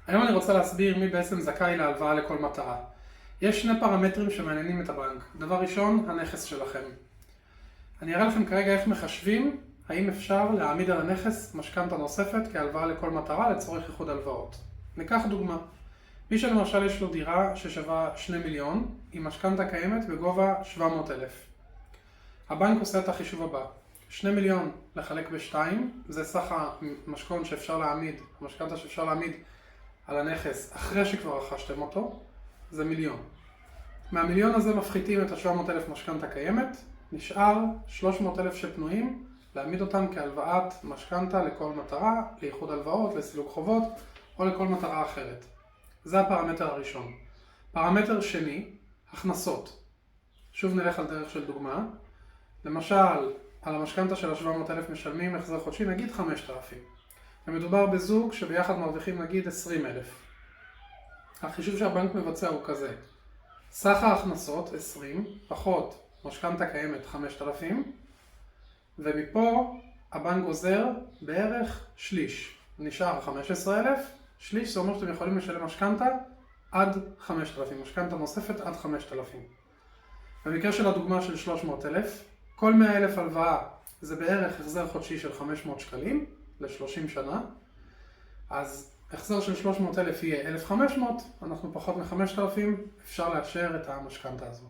היום אני רוצה להסביר מי בעצם זכאי להלוואה לכל מטרה. יש שני פרמטרים שמעניינים את הבנק. דבר ראשון, הנכס שלכם. אני אראה לכם כרגע איך מחשבים, האם אפשר להעמיד על הנכס משכנתא נוספת כהלוואה לכל מטרה לצורך איחוד הלוואות. ניקח דוגמה. מי שלמשל יש לו דירה ששווה 2 מיליון, עם משכנתא קיימת בגובה 700,000. הבנק עושה את החישוב הבא. 2 מיליון לחלק ב2, זה סך המשכנתא שאפשר להעמיד על הנכס אחרי שכבר רכשתם אותו, זה מיליון. מהמיליון הזה מפחיתים את ה-700,000 משכנתא קיימת, נשאר 300,000 שפנויים, להעמיד אותם כהלוואת משכנתא לכל מטרה, לאיחוד הלוואות, לסילוק חובות או לכל מטרה אחרת. זה הפרמטר הראשון. פרמטר שני, הכנסות. שוב נלך על דרך של דוגמה. למשל, על המשכנתא של ה-700,000 משלמים החזר חודשי, נגיד 5,000. ומדובר בזוג שביחד מרוויחים נגיד 20,000. החישוב שהבנק מבצע הוא כזה. סך ההכנסות 20, פחות משכנתא קיימת 5,000, ומפה הבנק גוזר בערך שליש. נשאר 15,000, שליש זה אומר שאתם יכולים לשלם משכנתא עד 5,000, משכנתא נוספת עד 5,000. במקרה של הדוגמה של 300,000, כל 100,000 הלוואה זה בערך החזר חודשי של 500 שקלים ל-30 שנה, אז החזר של 300,000 יהיה 1,500, אנחנו פחות מ-5,000, אפשר לאשר את המשכנתא הזו.